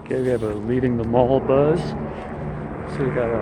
Okay, we have a leaving the mall buzz. So we got a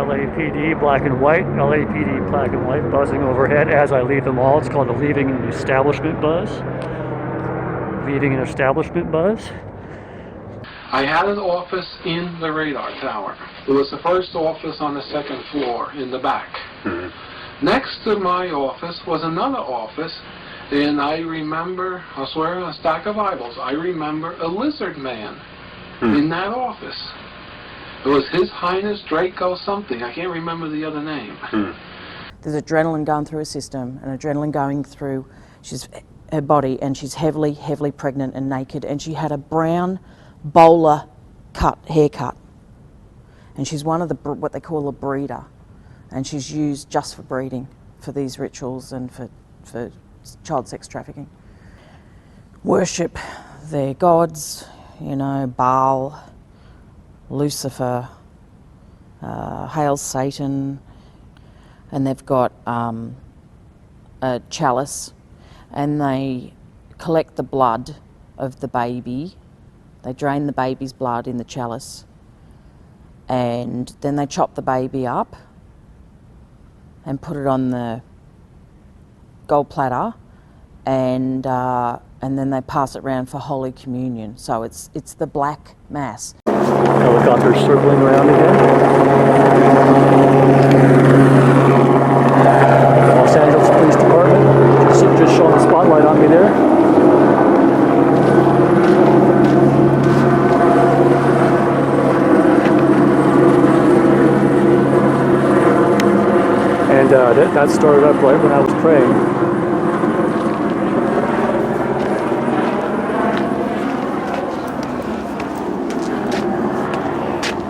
LAPD black and white, LAPD black and white buzzing overhead as I leave the mall. It's called a leaving an establishment buzz. Leaving an establishment buzz. I had an office in the radar tower. It was the first office on the second floor in the back. Next to my office was another office, and I remember, I swear on a stack of Bibles, I remember a lizard man in that office. It was His Highness Drako something. I can't remember the other name. There's adrenaline going through her system and adrenaline going through her body, and she's heavily, heavily pregnant and naked, and she had a brown bowler haircut. And she's one of the, what they call a breeder. And she's used just for breeding, for these rituals and for child sex trafficking. Worship their gods, you know, Baal, Lucifer, hail Satan, and they've got a chalice, and they collect the blood of the baby. They drain the baby's blood in the chalice, and then they chop the baby up and put it on the gold platter, and then they pass it around for Holy Communion. So it's the Black Mass. Helicopter circling around again. Los Angeles Police Department, just showing the spotlight on me there. And that started up right when I was praying.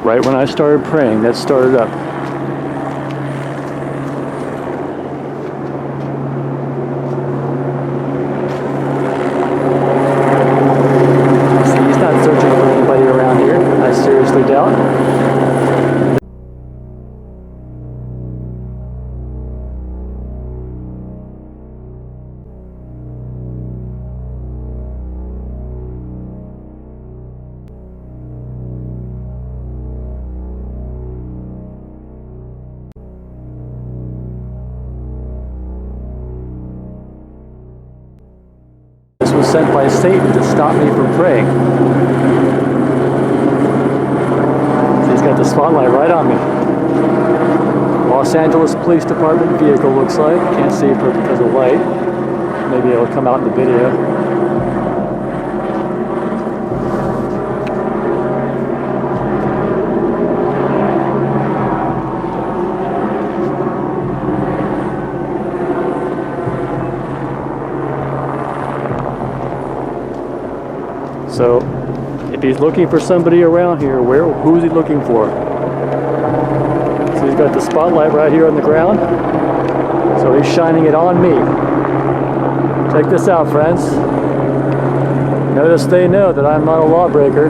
Right when I started praying, that started up. See, he's not searching for anybody around here. I seriously doubt. This was sent by Satan to stop me from praying. So he's got the spotlight right on me. Los Angeles Police Department vehicle looks like. Can't see it because of light. Maybe it'll come out in the video. So, if he's looking for somebody around here, who's he looking for? So he's got the spotlight right here on the ground. So he's shining it on me. Check this out, friends. Notice they know that I'm not a lawbreaker.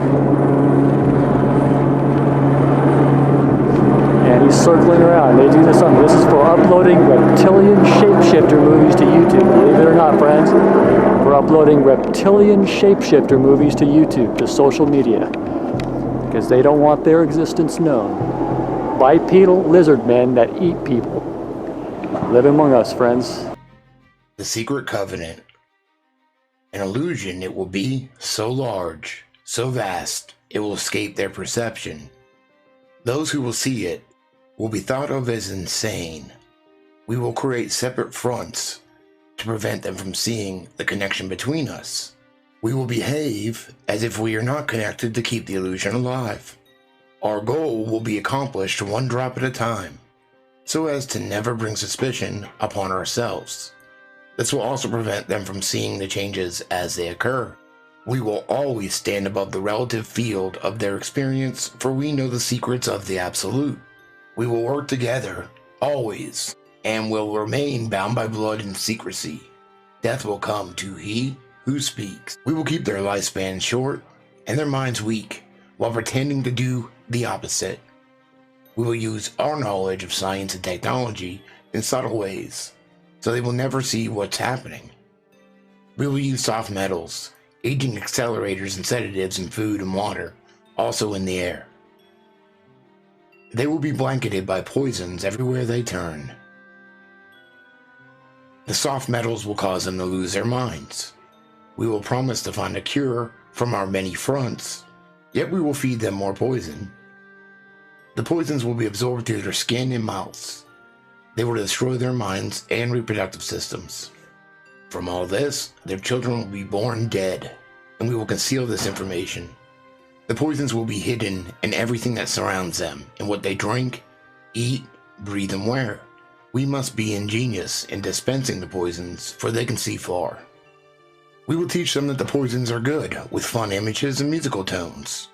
And he's circling around. They do this on. This is for uploading reptilian shapeshifter movies to YouTube. Believe it or not, friends. We're uploading reptilian shapeshifter movies to YouTube, to social media, because they don't want their existence known. Bipedal lizard men that eat people. Live among us, friends. The secret covenant. An illusion it will be so large, so vast, it will escape their perception. Those who will see it will be thought of as insane. We will create separate fronts to prevent them from seeing the connection between us. We will behave as if we are not connected to keep the illusion alive. Our goal will be accomplished one drop at a time, so as to never bring suspicion upon ourselves. This will also prevent them from seeing the changes as they occur. We will always stand above the relative field of their experience, for we know the secrets of the Absolute. We will work together, always, and will remain bound by blood and secrecy. Death will come to he who speaks. We will keep their lifespan short and their minds weak while pretending to do the opposite. We will use our knowledge of science and technology in subtle ways, so they will never see what's happening. We will use soft metals, aging accelerators and sedatives in food and water, also in the air. They will be blanketed by poisons everywhere they turn. The soft metals will cause them to lose their minds. We will promise to find a cure from our many fronts, yet we will feed them more poison. The poisons will be absorbed through their skin and mouths. They will destroy their minds and reproductive systems. From all this, their children will be born dead, and we will conceal this information. The poisons will be hidden in everything that surrounds them, in what they drink, eat, breathe, and wear. We must be ingenious in dispensing the poisons, for they can see far. We will teach them that the poisons are good, with fun images and musical tones.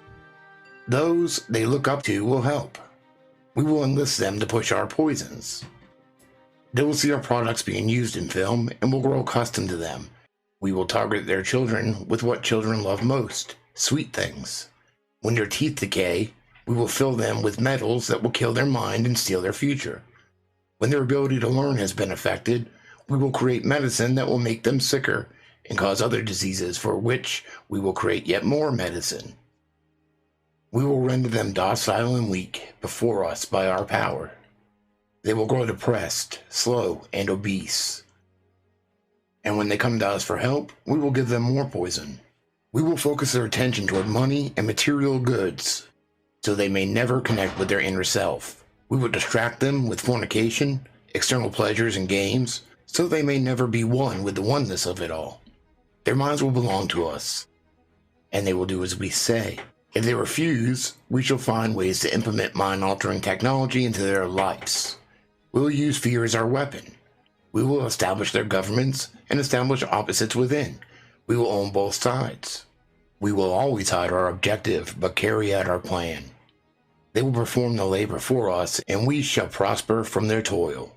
Those they look up to will help. We will enlist them to push our poisons. They will see our products being used in film and will grow accustomed to them. We will target their children with what children love most, sweet things. When their teeth decay, we will fill them with metals that will kill their mind and steal their future. When their ability to learn has been affected, we will create medicine that will make them sicker and cause other diseases, for which we will create yet more medicine. We will render them docile and weak before us by our power. They will grow depressed, slow, and obese. And when they come to us for help, we will give them more poison. We will focus their attention toward money and material goods, so they may never connect with their inner self. We will distract them with fornication, external pleasures, and games, so they may never be one with the oneness of it all. Their minds will belong to us, and they will do as we say. If they refuse, we shall find ways to implement mind-altering technology into their lives. We will use fear as our weapon. We will establish their governments and establish opposites within. We will own both sides. We will always hide our objective, but carry out our plan. They will perform the labor for us, and we shall prosper from their toil.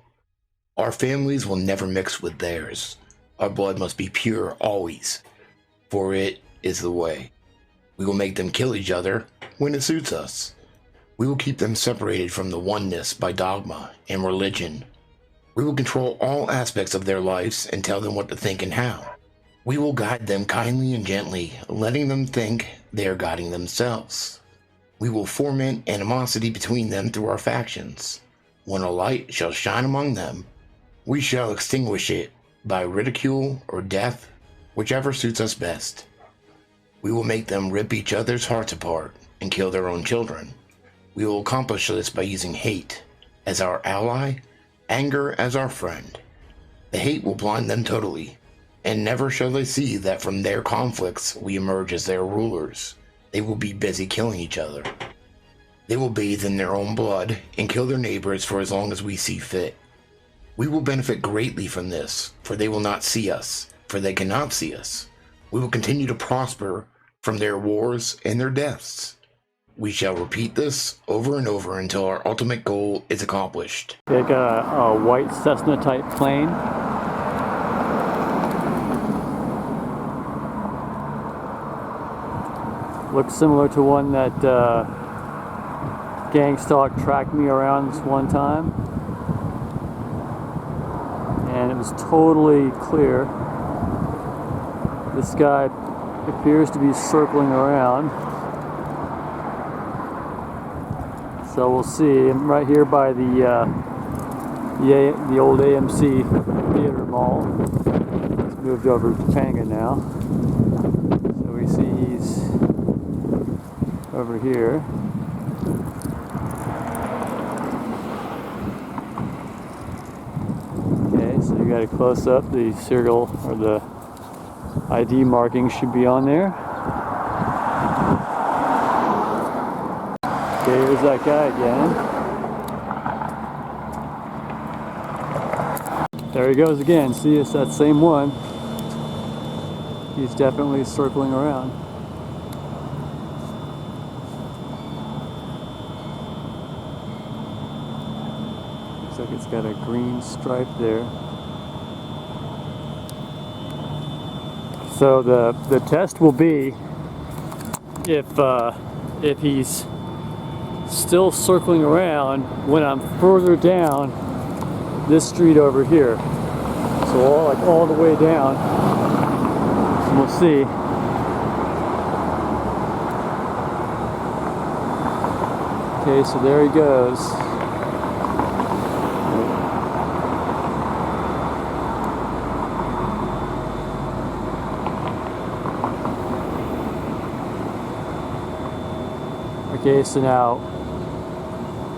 Our families will never mix with theirs. Our blood must be pure always, for it is the way. We will make them kill each other when it suits us. We will keep them separated from the oneness by dogma and religion. We will control all aspects of their lives and tell them what to think and how. We will guide them kindly and gently, letting them think they are guiding themselves. We will foment animosity between them through our factions. When a light shall shine among them, we shall extinguish it by ridicule or death, whichever suits us best. We will make them rip each other's hearts apart and kill their own children. We will accomplish this by using hate as our ally, anger as our friend. The hate will blind them totally, and never shall they see that from their conflicts we emerge as their rulers. They will be busy killing each other. They will bathe in their own blood and kill their neighbors for as long as we see fit. We will benefit greatly from this, for they will not see us, for they cannot see us. We will continue to prosper from their wars and their deaths. We shall repeat this over and over until our ultimate goal is accomplished. They got a white Cessna type plane. Looks similar to one that Gang Stalk tracked me around this one time. And it was totally clear. This guy appears to be circling around. So we'll see. I'm right here by the old AMC theater mall. It's moved over to Topanga now. So we see he's over here. Okay, so you got a close up. The serial or the ID marking should be on there. Okay, here's that guy again. There he goes again. See, it's that same one. He's definitely circling around. Looks like it's got a green stripe there. So the test will be if he's still circling around when I'm further down this street over here. So all the way down. And we'll see Okay, so there he goes. Okay, so now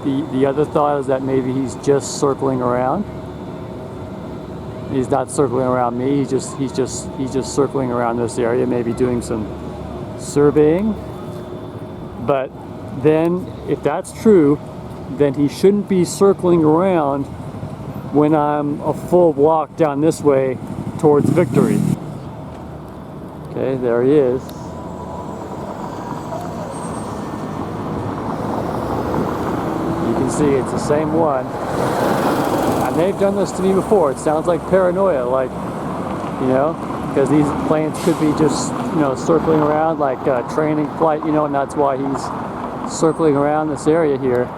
the other thought is that maybe he's just circling around. He's not circling around me. He's just circling around this area, maybe doing some surveying. But then, if that's true, then he shouldn't be circling around when I'm a full block down this way towards Victory. Okay, there he is. You can see it's the same one. And they've done this to me before. It sounds like paranoia, like, you know, because these planes could be just, you know, circling around like training flight, you know, and that's why he's circling around this area here.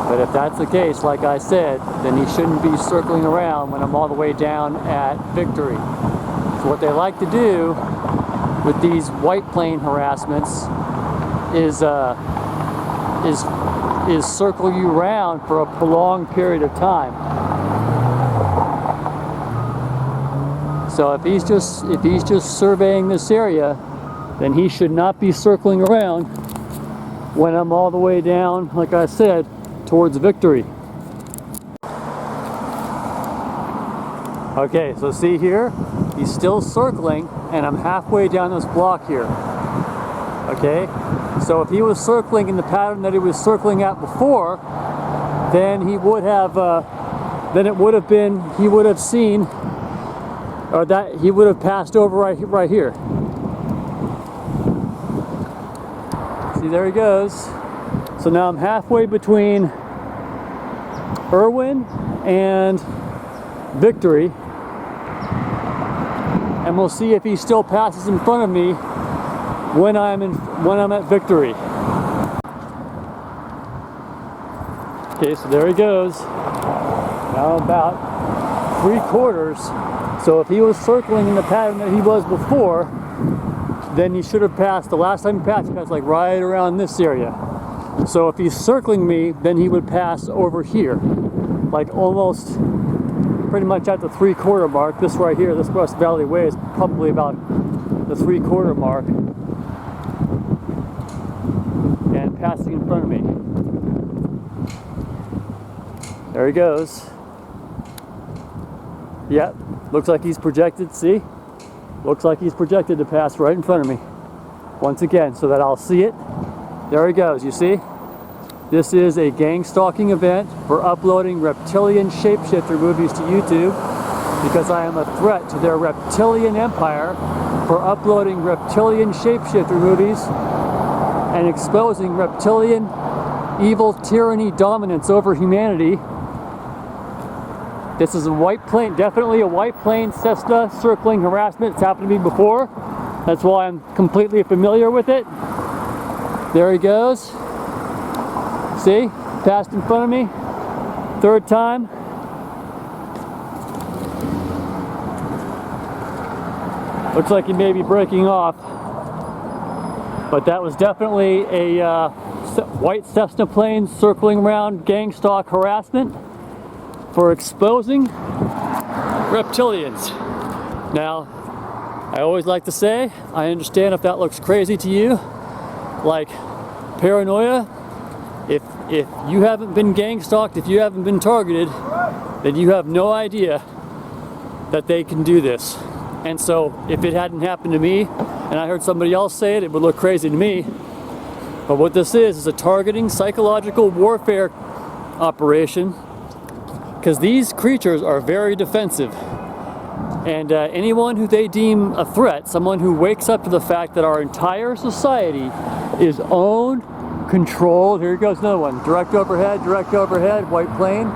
But if that's the case, like I said, then he shouldn't be circling around when I'm all the way down at Victory. So what they like to do with these white plane harassments is circle you around for a prolonged period of time. So if he's just surveying this area, then he should not be circling around when I'm all the way down, like I said, towards Victory. Okay, so see here, he's still circling, and I'm halfway down this block here. Okay, so if he was circling in the pattern that he was circling at before, then he would have, he would have seen, or that he would have passed over right here. See, there he goes. So now I'm halfway between Irwin and Victory, and we'll see if he still passes in front of me when I'm at Victory. Okay, so there he goes. Now about 3/4. So if he was circling in the pattern that he was before, then he should have passed. The last time he passed like right around this area. So if he's circling me, then he would pass over here, like almost pretty much at the 3/4 mark. This right here, this West Valley Way is probably about the 3/4 mark. And passing in front of me. There he goes. Yep, looks like he's projected, see? Looks like he's projected to pass right in front of me. Once again, so that I'll see it. There he goes, you see? This is a gang stalking event for uploading reptilian shapeshifter movies to YouTube because I am a threat to their reptilian empire for uploading reptilian shapeshifter movies and exposing reptilian evil tyranny dominance over humanity. This is a white plane, definitely a white plane Cessna circling harassment. It's happened to me before. That's why I'm completely familiar with it. There he goes. See? Passed in front of me. Third time. Looks like he may be breaking off. But that was definitely a white Cessna plane circling around gang stalk harassment for exposing reptilians. Now, I always like to say, I understand if that looks crazy to you, like paranoia. If you haven't been gang stalked, if you haven't been targeted, then you have no idea that they can do this. And so if it hadn't happened to me, and I heard somebody else say it, it would look crazy to me. But what this is a targeting psychological warfare operation, because these creatures are very defensive. And anyone who they deem a threat, someone who wakes up to the fact that our entire society is owned, controlled. Here goes another one. Direct overhead, white plane,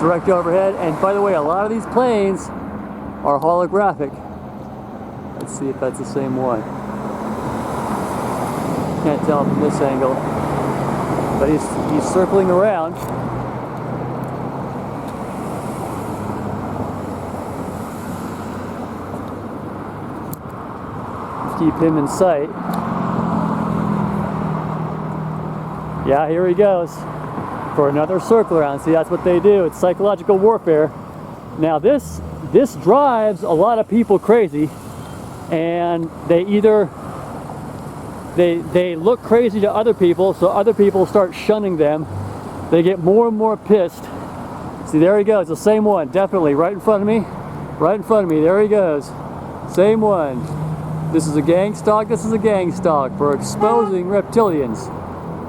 direct overhead. And by the way, a lot of these planes are holographic. Let's see if that's the same one. Can't tell from this angle. But he's circling around. Keep him in sight. Yeah, here he goes for another circle around. See, that's what they do. It's psychological warfare. Now this drives a lot of people crazy, and they either they look crazy to other people, so other people start shunning them. They get more and more pissed. See, there he goes, the same one, definitely right in front of me. Right in front of me, there he goes. Same one. This is a gang stalk, this is a gang stalk for exposing reptilians.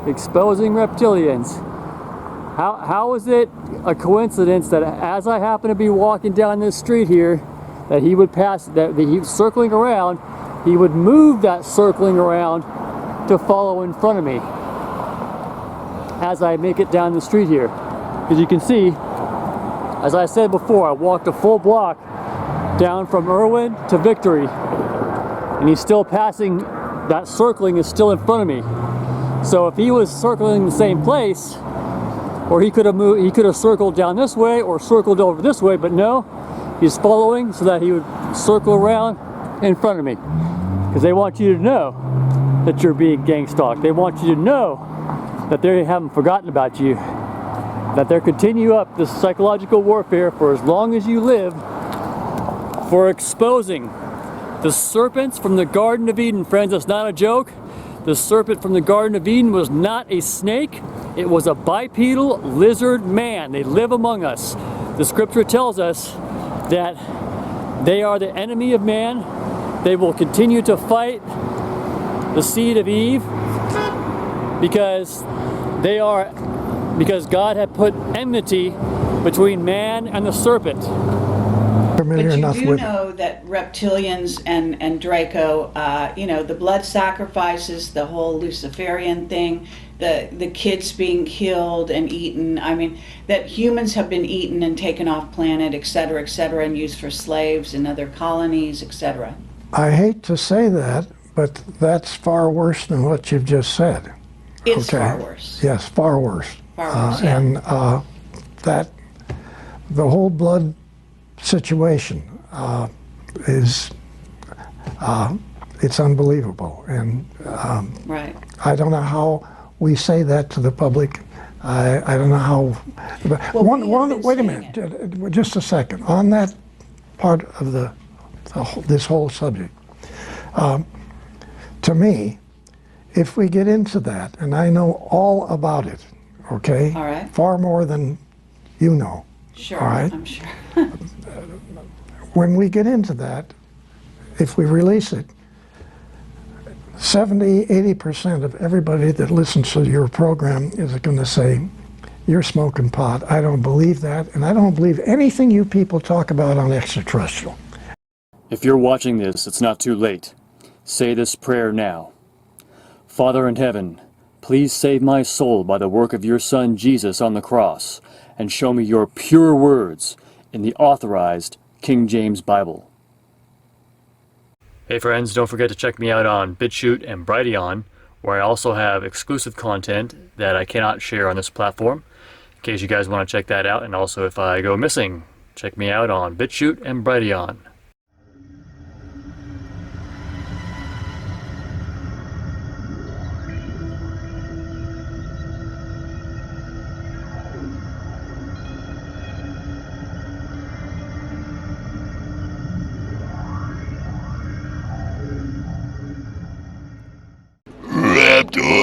Exposing reptilians. How is it a coincidence that as I happen to be walking down this street here, that he would pass, that he was circling around, he would move that circling around to follow in front of me as I make it down the street here. As you can see, as I said before, I walked a full block down from Irwin to Victory, and he's still passing, that circling is still in front of me. So if he was circling the same place, or he could have moved, he could have circled down this way or circled over this way, but no, he's following so that he would circle around in front of me. Because they want you to know that you're being gang stalked. They want you to know that they haven't forgotten about you. That they'll continue up this psychological warfare for as long as you live, for exposing the serpents from the Garden of Eden. Friends, that's not a joke. The serpent from the Garden of Eden was not a snake. It was a bipedal lizard man. They live among us. The scripture tells us that they are the enemy of man. They will continue to fight the seed of Eve because God had put enmity between man and the serpent. But you do know that reptilians and Drako, you know, the blood sacrifices, the whole Luciferian thing, the kids being killed and eaten. I mean, that humans have been eaten and taken off planet, et cetera, and used for slaves in other colonies, etc. I hate to say that, but that's far worse than what you've just said. It's far worse. Yes, far worse. Far worse, yeah. And that the whole blood situation is it's unbelievable, and right. I don't know how we say that to the public. I don't know how. Well, wait a minute, just a second. On that part of this whole subject, to me, if we get into that, and I know all about it, okay? All right. Far more than you know. Sure, all right? I'm sure. When we get into that, if we release it, 70–80% of everybody that listens to your program is going to say, you're smoking pot. I don't believe that, and I don't believe anything you people talk about on extraterrestrial. If you're watching this, it's not too late. Say this prayer now. Father in heaven, please save my soul by the work of your Son Jesus on the cross, and show me your pure words in the authorized King James Bible. Hey friends, don't forget to check me out on BitChute and Brighteon, where I also have exclusive content that I cannot share on this platform, in case you guys want to check that out. And also, if I go missing, check me out on BitChute and Brighteon. Raptor!